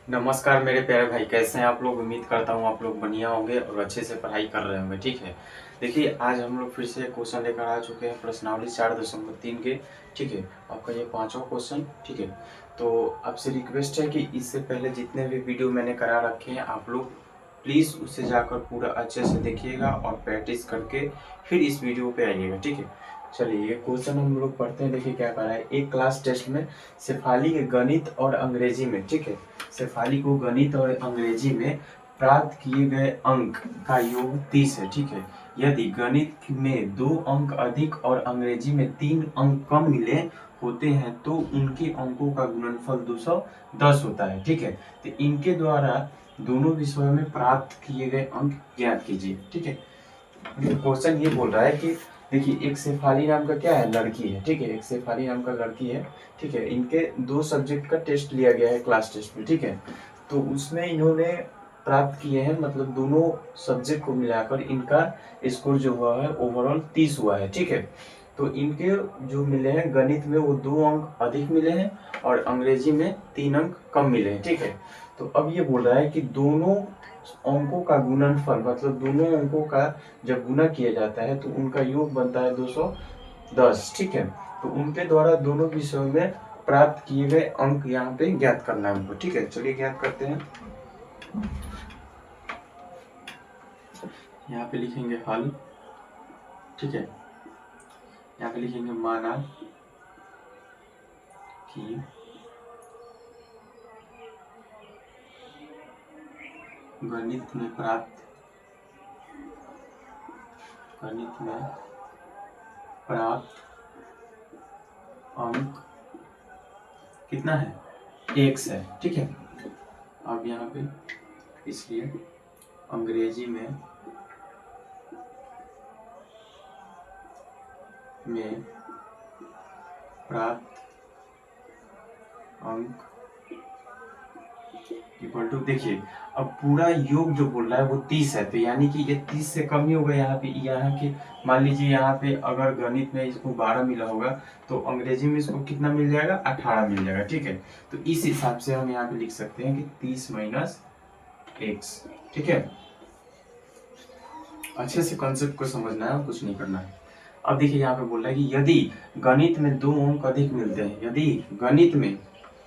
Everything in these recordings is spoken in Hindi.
नमस्कार मेरे प्यारे भाई, कैसे हैं आप लोग। उम्मीद करता हूँ आप लोग बढ़िया होंगे और अच्छे से पढ़ाई कर रहे होंगे। ठीक है, देखिए आज हम लोग फिर से क्वेश्चन लेकर आ चुके हैं प्रश्नावली 4.3 के। ठीक है, आपका ये पांचवा क्वेश्चन। ठीक है, तो आपसे रिक्वेस्ट है कि इससे पहले जितने भी वीडियो मैंने करा रखे हैं आप लोग प्लीज़ उसे जाकर पूरा अच्छे से देखिएगा और प्रैक्टिस करके फिर इस वीडियो पे आइएगा। ठीक है, चलिए ये क्वेश्चन हम लोग पढ़ते हैं। देखिए क्या कह रहा है, एक क्लास टेस्ट में शेफाली के गणित और अंग्रेजी में, ठीक है, शेफाली को गणित और अंग्रेजी में प्राप्त किए गए अंक का योग 30 है। ठीक है, यदि गणित में 2 अंक अधिक और अंग्रेजी में 3 अंक कम मिले होते हैं तो उनके अंकों का गुणनफल 210 होता है। ठीक है, तो इनके द्वारा दोनों विषयों में प्राप्त किए गए अंक ज्ञात कीजिए। ठीक है, क्वेश्चन ये बोल रहा है कि देखिए एक शेफाली नाम का क्या है, लड़की है। ठीक है, एक शेफाली नाम का लड़की है। ठीक है, इनके 2 सब्जेक्ट का टेस्ट लिया गया है क्लास टेस्ट में। ठीक है, तो उसमें इन्होंने प्राप्त किए हैं, मतलब दोनों सब्जेक्ट को मिलाकर इनका स्कोर जो हुआ है ओवरऑल 30 हुआ है। ठीक है, तो इनके जो मिले हैं गणित में वो 2 अंक अधिक मिले हैं और अंग्रेजी में 3 अंक कम मिले हैं। ठीक है, तो अब ये बोल रहा है कि दोनों अंकों का गुणनफल, मतलब दोनों अंकों का जब गुना किया जाता है तो उनका योग बनता है 210। ठीक है, तो उनके द्वारा दोनों विषयों में प्राप्त किए गए अंक यहाँ पे ज्ञात करना है हमको। ठीक है, चलिए ज्ञात करते हैं। यहाँ पे लिखेंगे हल। ठीक है, यहाँ पे लिखेंगे माना कि गणित में प्राप्त अंक कितना है, x है। ठीक है, अब यहाँ पे इसलिए अंग्रेजी में प्राप्त अंक इक्वल टू, देखिए अब पूरा योग जो बोल रहा है वो 30 है, तो यानी कि ये 30 से कम ही होगा। यहाँ पे यहाँ के मान लीजिए यहाँ पे अगर गणित में इसको 12 मिला होगा तो अंग्रेजी में इसको कितना मिल जाएगा, 18 मिल जाएगा। ठीक है, तो इस हिसाब से हम यहाँ पे लिख सकते हैं कि 30 माइनस एक्स। ठीक है, अच्छे से कंसेप्ट को समझना है और कुछ नहीं करना है। अब देखिए यहाँ पे बोल रहा है कि यदि गणित में 2 अंक अधिक मिलते हैं, यदि गणित में,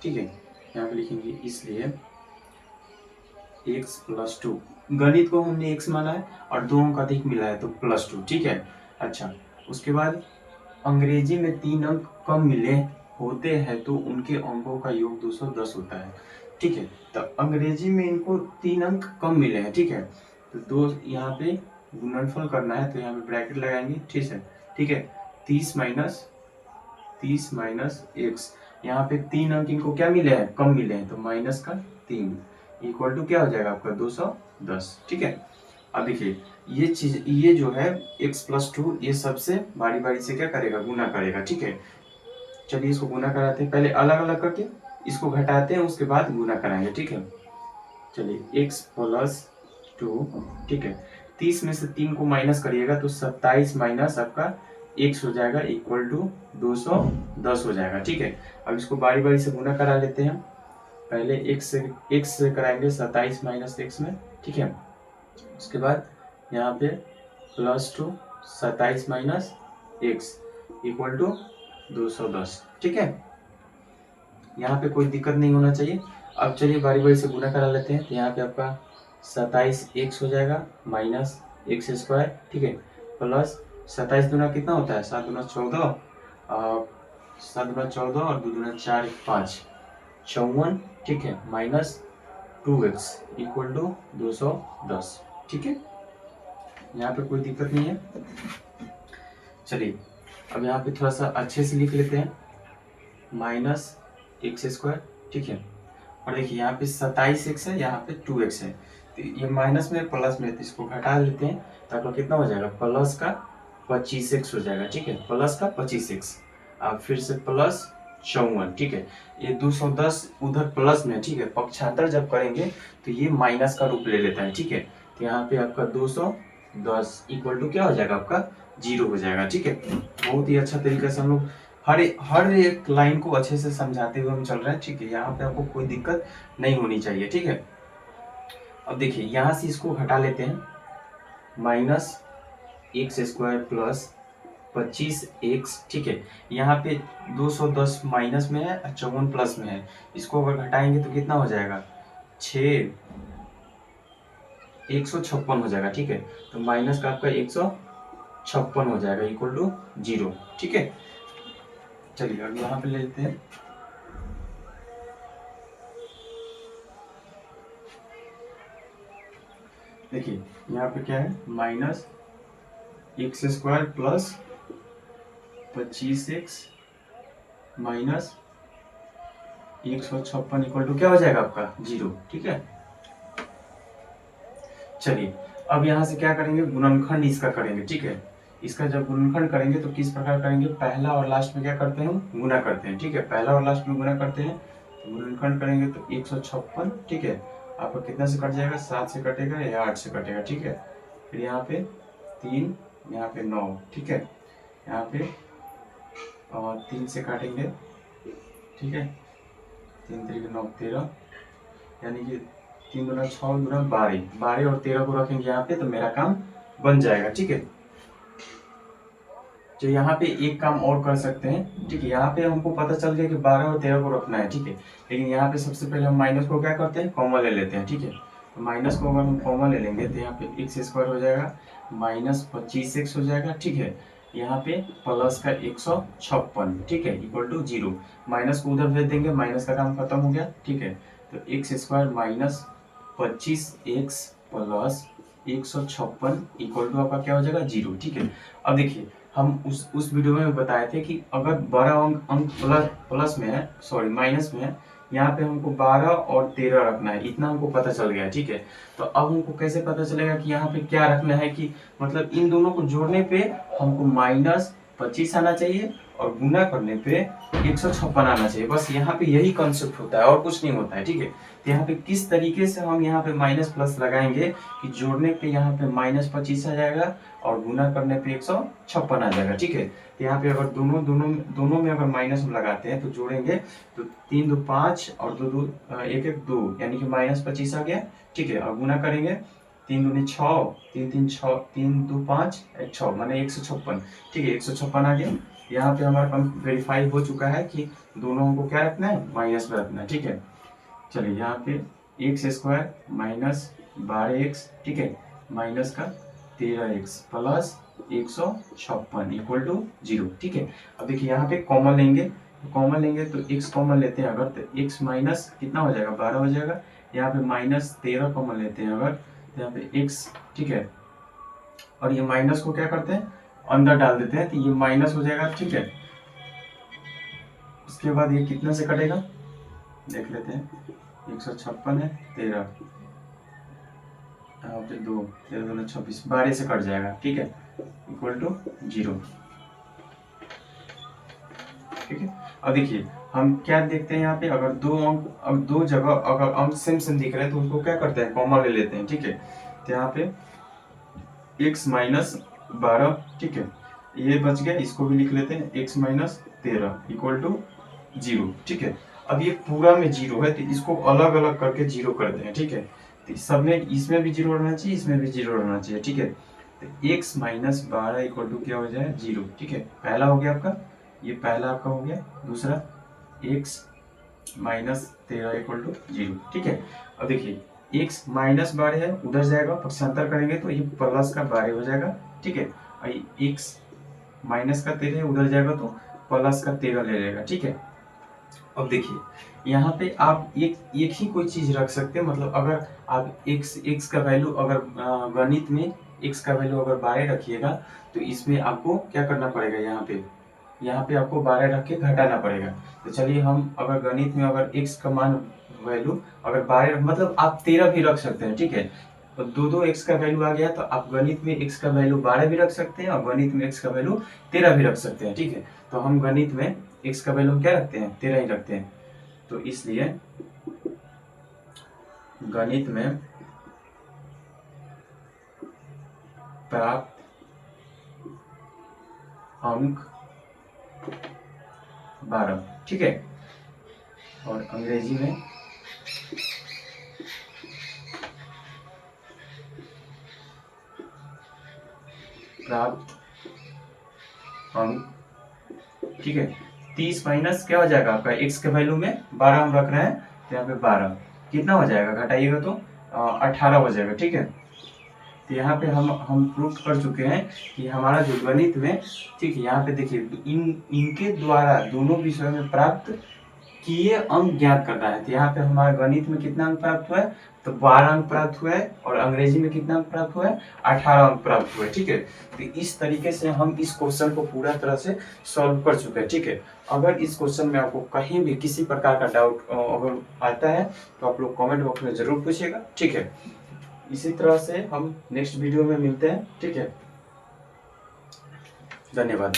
ठीक है, यहाँ पे लिखेंगे इसलिए x प्लस 2, गणित को हमने x माना है और 2 अंक अधिक मिला है तो प्लस 2। ठीक है, अच्छा उसके बाद अंग्रेजी में 3 अंक कम मिले होते हैं तो उनके अंकों का योग 210 होता है। ठीक है, तो अंग्रेजी में इनको 3 अंक कम मिले हैं। ठीक है, तो दो यहाँ पे गुणनफल करना है तो यहाँ पे ब्रैकेट लगाएंगे। ठीक है, ठीक है, 30 माइनस एक्स, यहाँ पे 3 अंक इनको क्या मिले हैं, कम मिले हैं, तो माइनस का 3 इक्वल टू क्या हो जाएगा आपका 210। ठीक है, अब देखिए ये चीज, ये जो है x प्लस 2 ये सबसे बारी बारी से क्या करेगा, गुना करेगा। ठीक है, चलिए इसको गुना कराते हैं, पहले अलग अलग करके इसको घटाते हैं उसके बाद गुना कराएंगे। ठीक है, चलिए x प्लस 2, ठीक है, 30 में से 3 को माइनस करिएगा तो 27 माइनस आपका x हो जाएगा इक्वल टू 210 हो जाएगा। ठीक है, अब इसको बारी बारी से गुना करा लेते हैं। पहले x से कराएंगे 27 माइनस x में। ठीक है, उसके बाद यहाँ पे plus 2 27 minus x equal to 210। ठीक है, यहाँ पे कोई दिक्कत नहीं होना चाहिए। अब चलिए बारी बारी से गुना करा लेते हैं, तो यहाँ पे आपका 27 एक्स हो जाएगा माइनस एक्स स्क्वायर। ठीक है, प्लस 27 दूना कितना होता है, 7 दूना 14, 7 दूना 14 और 2 दूना 4, 5 54। ठीक है, माइनस 2x इक्वल टू 210। ठीक है, यहाँ पे कोई दिक्कत नहीं है। चलिए अब यहाँ पे थोड़ा सा अच्छे से लिख लेते हैं, माइनस एक्स स्क्वायर। ठीक है, और देखिए यहाँ पे 27x है, यहाँ पे 2x है, तो ये माइनस में प्लस में, तो इसको घटा लेते हैं तो आपका कितना हो जाएगा, प्लस का 25x हो जाएगा। ठीक है, प्लस का 25x, अब फिर से प्लस 54। ठीक है, ये 210 उधर प्लस में। ठीक है, पक्षांतर जब करेंगे तो ये माइनस का रूप ले लेता है। ठीक है, तो यहाँ पे आपका 210 इक्वल टू क्या हो जाएगा, आपका 0 हो जाएगा। ठीक है, बहुत ही अच्छा तरीके से हम लोग हर एक लाइन को अच्छे से समझाते हुए हम चल रहे हैं, ठीक है। यहाँ पे आपको कोई दिक्कत नहीं होनी चाहिए, ठीक है। अब देखिए यहाँ से इसको हटा लेते हैं, minus x square plus 25x, ठीक है। यहाँ पे 210 माइनस में है और 54 प्लस में है, इसको अगर घटाएंगे तो कितना हो जाएगा, 156 हो जाएगा, ठीक है। तो माइनस का आपका 156 हो जाएगा इक्वल टू 0, ठीक है। चलिए अब यहाँ पे ले लेते हैं, देखिए यहाँ पे क्या है, minus x square plus 25x minus 156 equal to क्या हो जाएगा आपका 0, ठीक है। चलिए अब यहाँ से क्या करेंगे, गुणनखंड इसका करेंगे, ठीक है। इसका जब गुणनखंड करेंगे तो किस प्रकार करेंगे, पहला और लास्ट में क्या करते हैं, गुना करते हैं, ठीक है। पहला और लास्ट में गुना करते हैं, तो गुणनखंड करेंगे तो 156, ठीक है। आपका कितना से कट जाएगा, 7 से कटेगा या 8 से कटेगा, ठीक है। फिर यहाँ पे 3, यहाँ पे 9, ठीक है। यहाँ पे 3 से काटेंगे, ठीक है। 3 3 9 13, यानी कि 3 दूना 6 दूना 12, 12 और 13 को रखेंगे यहाँ पे तो मेरा काम बन जाएगा, ठीक है। तो यहाँ पे एक काम और कर सकते हैं, ठीक है। यहाँ पे हमको पता चल गया कि 12 और 13 को रखना है, ठीक है। लेकिन यहाँ पे सबसे पहले हम माइनस को क्या करते हैं, कॉमन ले लेते हैं, ठीक है। तो माइनस को अगर हम कॉमन ले लेंगे तो यहाँ पे एक्स स्क्वायर हो जाएगा, माइनस 25x हो जाएगा, ठीक है। यहाँ पे प्लस का 156, ठीक है, इक्वल टू 0। माइनस को उधर भेज देंगे, माइनस का काम खत्म हो गया, ठीक है। तो x square minus 25x plus 156 equal to आपका क्या हो जाएगा, 0, ठीक है। अब देखिए हम उस वीडियो में बताए थे कि अगर बड़ा अंक प्लस में है, सॉरी माइनस में है, यहाँ पे हमको 12 और 13 रखना है, इतना हमको पता चल गया, ठीक है। तो अब हमको कैसे पता चलेगा कि यहाँ पे क्या रखना है, कि मतलब इन दोनों को जोड़ने पे हमको माइनस 25 आना चाहिए और गुना करने पे 156 आना चाहिए, बस यहाँ पे यही कॉन्सेप्ट होता है और कुछ नहीं होता है, ठीक है। तो यहाँ पे किस तरीके से हम यहाँ पे माइनस प्लस लगाएंगे कि जोड़ने पे यहाँ पे माइनस 25 आ जाएगा और गुना करने पे 156 आ जाएगा, ठीक है। तो यहाँ पे अगर दोनों में अगर माइनस लगाते हैं तो जोड़ेंगे तो 3 2 5 और 2 2 1 1 2, यानी कि माइनस 25 आ गया, ठीक है। और गुना करेंगे 3 दूनी 6, 3 3 6, 3 2 5 1 6 माने 156, ठीक है। 156 आ गया, यहाँ पे हमारा काम वेरीफाई हो चुका है कि दोनों को क्या रखना है, माइनस में रखना है, ठीक है। चलिए यहाँ पे एक्स स्क्वायर माइनस 12x, ठीक है, माइनस का 13x प्लस 156 इक्वल टू 0, ठीक है। अब देखिए यहाँ पे कॉमन लेंगे, तो x कॉमन लेते हैं अगर, तो x माइनस कितना हो जाएगा, 12 हो जाएगा। यहाँ पे माइनस 13 कॉमन लेते हैं अगर, तो यहाँ पे x, ठीक है। और ये माइनस को क्या करते हैं, अंदर डाल देते हैं, तो ये माइनस हो जाएगा, ठीक है। उसके बाद ये कितने से कटेगा देख लेते हैं, 156 है, 13 पे 2, 13 दूना 26, 12 से कट जाएगा, ठीक है, इक्वल टू 0, ठीक है। अब देखिए हम क्या देखते हैं यहाँ पे, अगर दो जगह अगर अंक सेम सेम दिख रहे हैं तो उसको क्या करते हैं, कॉमन ले लेते हैं, ठीक है। तो यहाँ पे x माइनस 12, ठीक है, ये बच गया, इसको भी लिख लेते हैं, x माइनस 13 इक्वल टू 0, ठीक है। अब ये पूरा में 0 है तो इसको अलग अलग करके 0 करते हैं, ठीक है। तो सब में इसमें भी 0 रहना चाहिए, इसमें भी 0 रहना चाहिए, ठीक है। तो x माइनस 12 इक्वल टू क्या हो जाए, 0, ठीक है। पहला हो गया आपका, ये पहला आपका हो गया। दूसरा x माइनस 13 इक्वल टू 0, ठीक है। अब देखिए x माइनस 12 है, उधर जाएगा, पक्षांतर करेंगे तो ये प्लस का 12 हो जाएगा, ठीक है। x माइनस का 13 है, उधर जाएगा तो प्लस का 13 ले लेगा, ठीक है। अब देखिए यहाँ पे आप एक ही कोई चीज रख सकते हैं, मतलब अगर आप x का वैल्यू अगर गणित में x का वैल्यू अगर 12 रखिएगा तो इसमें आपको क्या करना पड़ेगा, यहाँ पे आपको 12 रख के घटाना पड़ेगा। तो चलिए हम अगर गणित में अगर x का मान वैल्यू अगर 12, मतलब आप 13 भी रख सकते हैं, ठीक है। तो दो x का वैल्यू आ गया तो आप गणित में x का वैल्यू 12 भी रख सकते हैं और गणित में x का वैल्यू 13 भी रख सकते हैं, ठीक है। तो हम गणित में x का वैल्यू क्या रखते हैं, 13 ही रखते हैं। तो इसलिए गणित में प्राप्त अंक 12, ठीक है। और अंग्रेजी में प्राप्त अंक, ठीक है। 30 माइनस क्या हो जाएगा आपका, x के वैल्यू में 12 हम रख रहे हैं, तो यहाँ पे 12 कितना हो जाएगा, घटाइएगा तो 18 हो जाएगा, ठीक है। तो यहाँ पे हम प्रूव कर चुके हैं कि हमारा जो गणित में, ठीक है, यहाँ पे देखिए इनके द्वारा दोनों विषयों में प्राप्त किए अंक ज्ञात करना है। तो यहाँ पे हमारा गणित में कितना अंक प्राप्त हुआ है, तो 12 अंक प्राप्त हुआ है, और अंग्रेजी में कितना अंक प्राप्त हुआ है, 18 अंक प्राप्त हुआ है, ठीक है। तो इस तरीके से हम इस क्वेश्चन को पूरा तरह से सॉल्व कर चुके हैं, ठीक है। अगर इस क्वेश्चन में आपको कहीं भी किसी प्रकार का डाउट अगर आता है तो आप लोग कमेंट बॉक्स में जरूर पूछिएगा, ठीक है। इसी तरह से हम नेक्स्ट वीडियो में मिलते हैं, ठीक है। धन्यवाद।